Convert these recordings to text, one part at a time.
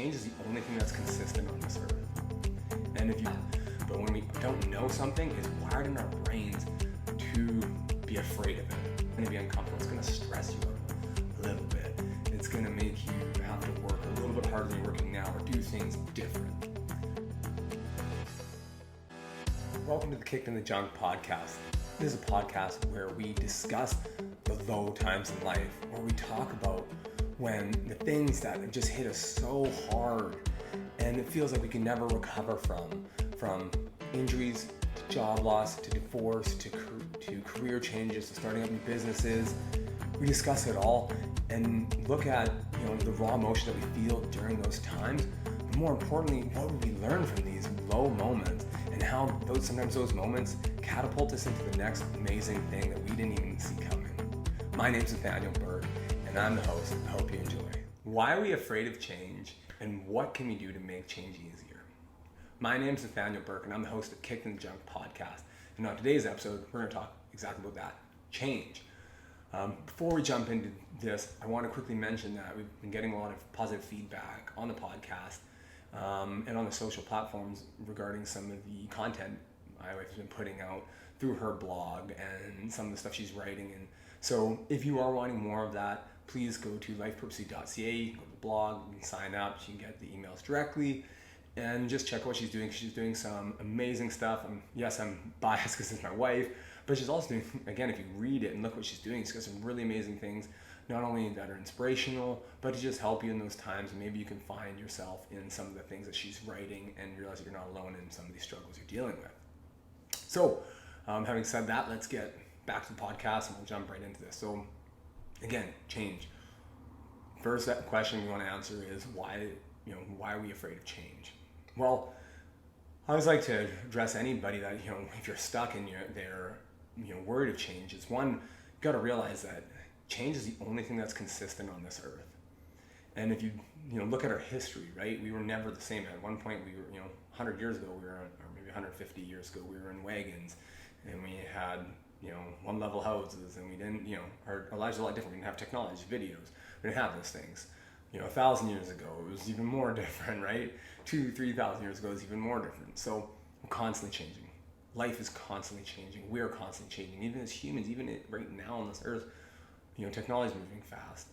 change is the only thing that's consistent on this earth. But when we don't know something, it's wired in our brains to be afraid of it. It's going to be uncomfortable. It's going to stress you out a little bit. It's going to make you have to work a little bit harder than you're working now or do things different. Welcome to the Kicked in the Junk podcast. This is a podcast where we discuss the low times in life, where we talk about when the things that have just hit us so hard and it feels like we can never recover from injuries to job loss to divorce to career changes to starting up new businesses. We discuss it all and look at the raw emotion that we feel during those times. But more importantly, what do we learn from these low moments and how sometimes those moments catapult us into the next amazing thing that we didn't even see coming. My name's Nathaniel Berg and I'm the host. I hope you enjoy. Why are we afraid of change and what can we do to make change easier? My name's Nathaniel Berg and I'm the host of Kicked in the Junk podcast. And on today's episode, we're going to talk exactly about that, change. Before we jump into this, I want to quickly mention that we've been getting a lot of positive feedback on the podcast and on the social platforms regarding some of the content my wife has been putting out through her blog and some of the stuff she's writing. And so if you are wanting more of that, please go to LifePurposefully.ca, go to the blog, you can sign up, you can get the emails directly, and just check what she's doing. She's doing some amazing stuff. Yes, I'm biased because it's my wife, but she's also doing, again, if you read it and look what she's doing, she's got some really amazing things, not only that are inspirational, but to just help you in those times. And maybe you can find yourself in some of the things that she's writing and realize that you're not alone in some of these struggles you're dealing with. So, having said that, let's get back to the podcast and we'll jump right into this. So, again, change. First question we want to answer is why are we afraid of change? Well, I always like to address anybody that, if you're stuck and they're worried of change, it's one, you got to realize that change is the only thing that's consistent on this earth. And if you look at our history, right, we were never the same. At one point, we were 100 years ago, or maybe 150 years ago, we were in wagons, and we had one level houses, and we didn't our lives were a lot different. We didn't have technology, videos, we didn't have those things. 1,000 years ago, it was even more different, right? 2,000-3,000 years ago, it's even more different. So we're constantly changing. Life is constantly changing. We're constantly changing. Even as humans, even right now on this earth, technology is moving fast.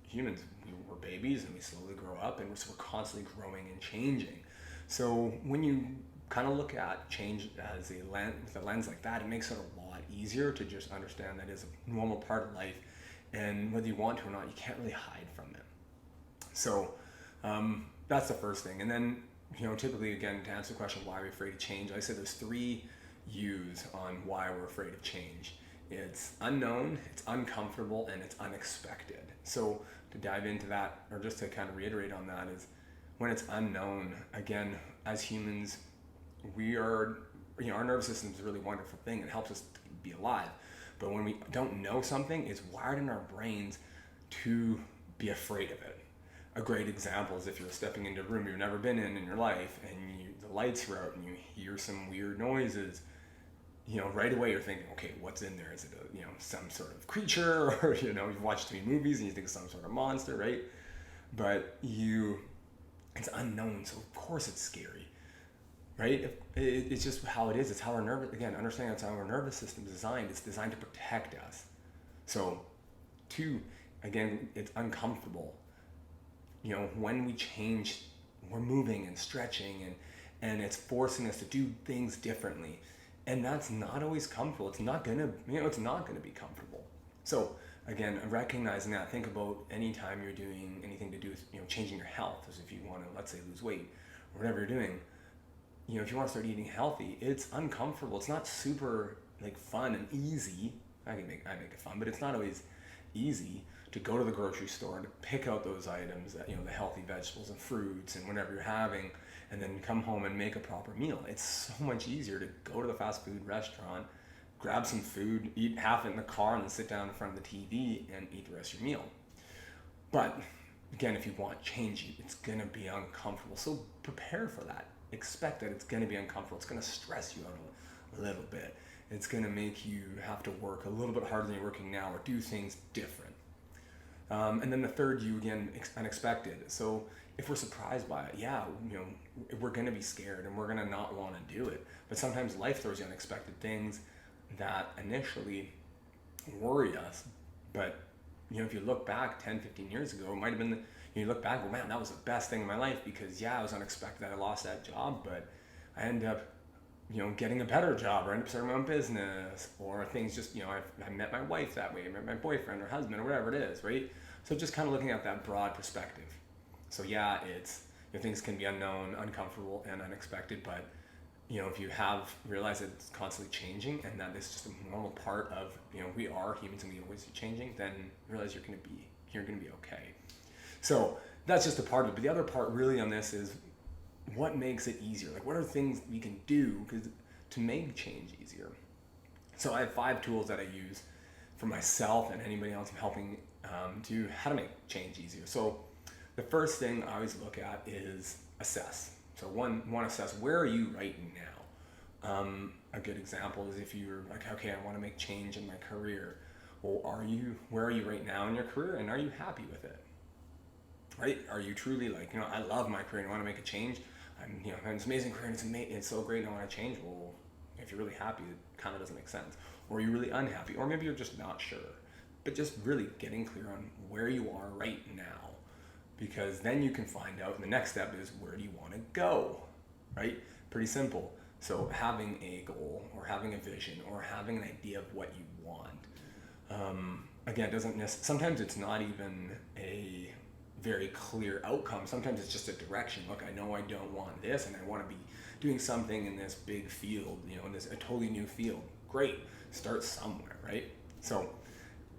Humans, we're babies and we slowly grow up, and we're constantly growing and changing. So when you kind of look at change as with a lens like that, it makes it a lot easier to just understand that it's a normal part of life. And whether you want to or not, you can't really hide from it. So that's the first thing. And then, typically, again, to answer the question, why are we afraid of change? I said there's 3 U's on why we're afraid of change. It's unknown, it's uncomfortable, and it's unexpected. So to dive into that, or just to kind of reiterate on that, is when it's unknown, again, as humans, we are, our nervous system is a really wonderful thing. It helps us be alive. But when we don't know something, it's wired in our brains to be afraid of it. A great example is if you're stepping into a room you've never been in your life, and the lights are out and you hear some weird noises, right away you're thinking, okay, what's in there? Is it some sort of creature, or you've watched too many movies and you think it's some sort of monster, right? But it's unknown, so of course it's scary. Right? It's just how it is. It's how understanding that's how our nervous system is designed. It's designed to protect us. So, 2, again, it's uncomfortable. When we change, we're moving and stretching and it's forcing us to do things differently. And that's not always comfortable. It's not gonna be comfortable. So, again, recognizing that, think about any time you're doing anything to do with, changing your health. As if you want to, let's say, lose weight or whatever you're doing. If you want to start eating healthy, it's uncomfortable. It's not super fun and easy. I make it fun, but it's not always easy to go to the grocery store and to pick out those items that, the healthy vegetables and fruits and whatever you're having, and then come home and make a proper meal. It's so much easier to go to the fast food restaurant, grab some food, eat half it in the car, and then sit down in front of the TV and eat the rest of your meal. But again, if you want change, it's gonna be uncomfortable. So prepare for that. Expect that it's going to be uncomfortable. It's going to stress you out a little bit. It's going to make you have to work a little bit harder than you're working now or do things different. And then the third, unexpected. So if we're surprised by it, we're going to be scared and we're going to not want to do it. But sometimes life throws you unexpected things that initially worry us. But, if you look back 10, 15 years ago, it might have been, you look back, well, man, that was the best thing in my life because, it was unexpected that I lost that job, but I ended up, getting a better job or end up starting my own business, or things just, I met my wife that way, I met my boyfriend or husband or whatever it is, right? So just kind of looking at that broad perspective. So it's, things can be unknown, uncomfortable, and unexpected, but if you have realized that it's constantly changing and that it's just a normal part of, we are humans and we always be changing, then realize you're going to be okay. So that's just a part of it. But the other part really on this is what makes it easier? Like, what are things we can do to make change easier? So I have 5 tools that I use for myself and anybody else I'm helping to how to make change easier. So the first thing I always look at is assess. So one, assess where are you right now. A good example is if you're like, okay, I want to make change in my career. Well, where are you right now in your career, and are you happy with it? Right? Are you truly like, I love my career and I want to make a change. I'm having this amazing career and it's so great and I want to change. Well, if you're really happy, it kind of doesn't make sense. Or are you really unhappy? Or maybe you're just not sure. But just really getting clear on where you are right now, because then you can find out, and the next step is, where do you want to go, right? Pretty simple. So having a goal or having a vision or having an idea of what you want, again, sometimes it's not even a very clear outcome. Sometimes it's just a direction. Look, I know I don't want this and I want to be doing something in this big field, in a totally new field. Great, start somewhere, right? So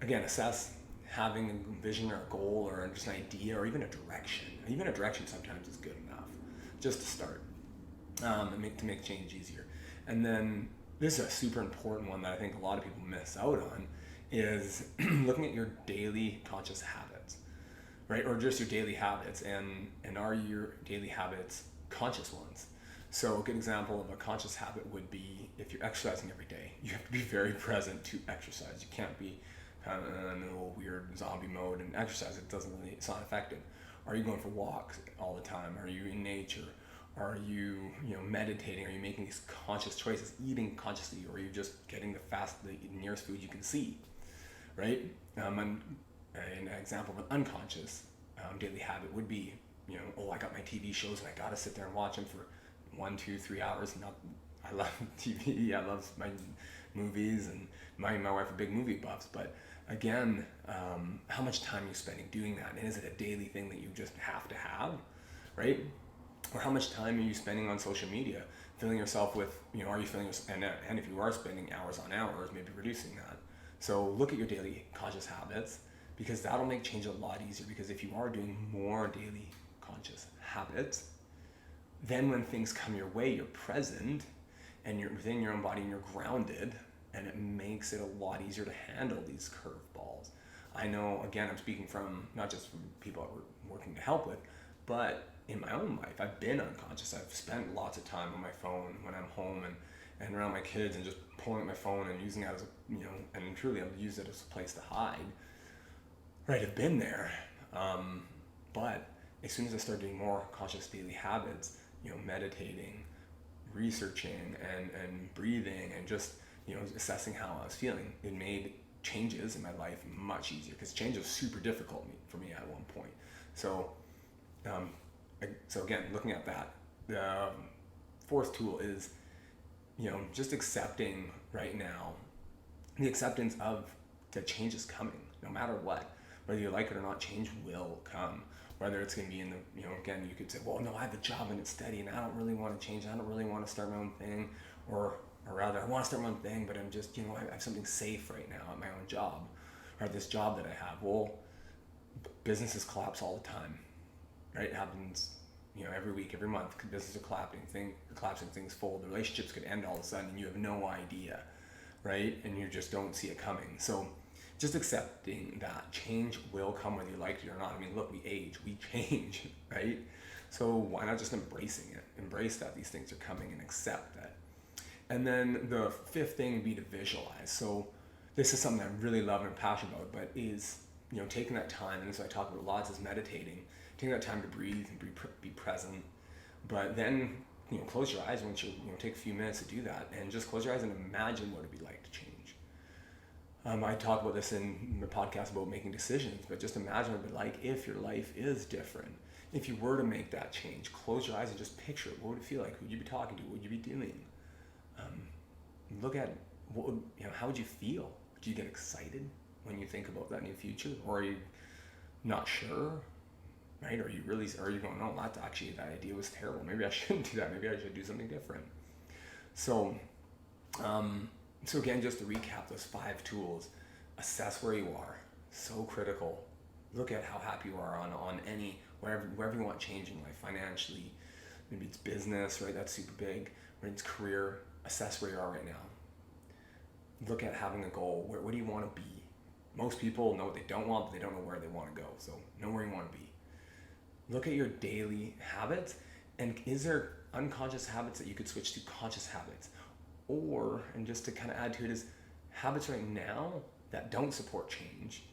again, assess having a vision or a goal or just an idea or even a direction. Even a direction sometimes is good enough just to start to make change easier. And then this is a super important one that I think a lot of people miss out on is looking at your daily conscious habits, right? Or just your daily habits, and are your daily habits conscious ones? So a good example of a conscious habit would be if you're exercising every day, you have to be very present to exercise. You can't be kind of in a little weird zombie mode and exercise. It's not effective. Are you going for walks all the time? Are you in nature? Are you meditating? Are you making these conscious choices, eating consciously, or are you just getting the nearest food you can see, right? An example of an unconscious daily habit would be, I got my TV shows and I got to sit there and watch them for 1, 2, 3 hours. I love TV. I love my movies, and my wife are big movie buffs. But again, how much time are you spending doing that? And is it a daily thing that you just have to have, right? Or how much time are you spending on social media, filling yourself with, are you filling yourself, and if you are spending hours on hours, maybe reducing that. So look at your daily conscious habits, because that'll make change a lot easier. Because if you are doing more daily conscious habits, then when things come your way, you're present and you're within your own body and you're grounded, and it makes it a lot easier to handle these curveballs. I know, again, I'm speaking from not just from people that we're working to help with, but in my own life, I've been unconscious. I've spent lots of time on my phone when I'm home and around my kids, and just pulling out my phone and using it as and truly I've used it as a place to hide. Right, I've been there. But as soon as I started doing more conscious daily habits, meditating, researching, and breathing, and just, assessing how I was feeling, it made changes in my life much easier, because change was super difficult for me at one point. So again, looking at that, the fourth tool is, just accepting right now, the acceptance of the change is coming, no matter what. Whether you like it or not, change will come. Whether it's going to be in the, again, you could say, well, no, I have a job and it's steady and I don't really want to change. I don't really want to start my own thing. Or rather, I want to start my own thing, but I'm just, I have something safe right now at my own job, or this job that I have. Well, businesses collapse all the time, right? It happens, every week, every month. Businesses are collapsing, things fold. The relationships could end all of a sudden and you have no idea, right? And you just don't see it coming. So just accepting that change will come whether you like it or not. I mean, look, we age, we change, right? So why not just embracing it? Embrace that these things are coming and accept that. And then the fifth thing would be to visualize. So this is something I really love and am passionate about, but is taking that time, and so I talk about lots is meditating, taking that time to breathe and be present. But then, close your eyes once take a few minutes to do that, and just close your eyes and imagine what it'd be like to change. I talk about this in my podcast about making decisions, but just imagine what it'd be like if your life is different. If you were to make that change, close your eyes and just picture it. What would it feel like? Who would you be talking to? What would you be doing? Look at how would you feel? Do you get excited when you think about that new future, or are you not sure? Right? Are you going, no, that idea was terrible. Maybe I shouldn't do that. Maybe I should do something different. So again, just to recap those 5 tools: assess where you are, so critical. Look at how happy you are on any, wherever you want change in life, financially, maybe it's business, right? That's super big. Or it's career. Assess where you are right now. Look at having a goal. What do you want to be? Most people know what they don't want, but they don't know where they want to go. So know where you want to be. Look at your daily habits, and is there unconscious habits that you could switch to conscious habits? And just to kind of add to it, is habits right now that don't support change,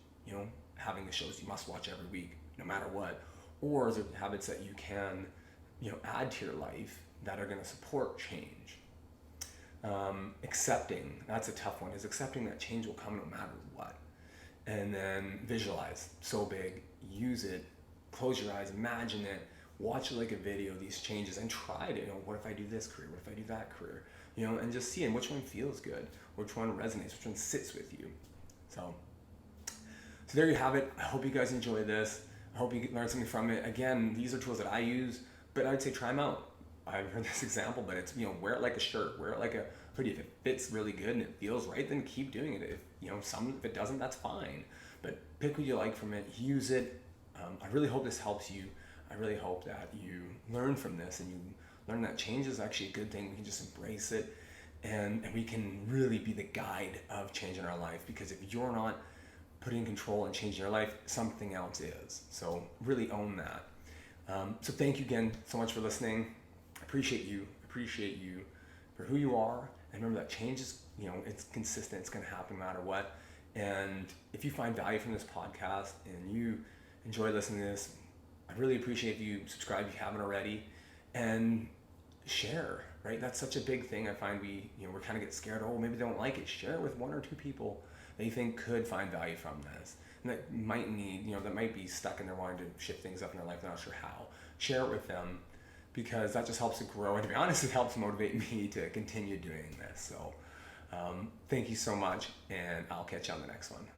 having the shows you must watch every week, no matter what, or is there habits that you can, add to your life that are going to support change? Accepting, that's a tough one, is accepting that change will come no matter what. And then visualize, so big, use it, close your eyes, imagine it, watch it like a video, these changes, and try it. What if I do this career? What if I do that career? And just see which one feels good, which one resonates, which one sits with you. So there you have it. I hope you guys enjoy this. I hope you learned something from it. Again, these are tools that I use, but I'd say try them out. I've heard this example, but it's, wear it like a shirt, wear it like a hoodie. If it fits really good and it feels right, then keep doing it. If it doesn't, that's fine. But pick what you like from it, use it. I really hope this helps you. I really hope that you learn from this and you learn that change is actually a good thing. We can just embrace it, and we can really be the guide of change in our life, because if you're not putting control and changing your life, something else is. So really own that. So thank you again so much for listening. I appreciate you for who you are. And remember that change is, it's consistent. It's going to happen no matter what. And if you find value from this podcast and you enjoy listening to this, I really appreciate if you subscribe if you haven't already, and share, right? That's such a big thing. I find we're kind of get scared. Oh, maybe they don't like it. Share it with 1 or 2 people that you think could find value from this, and that might need, that might be stuck in there wanting to shift things up in their life. They're not sure how. Share it with them, because that just helps it grow. And to be honest, it helps motivate me to continue doing this. So thank you so much, and I'll catch you on the next one.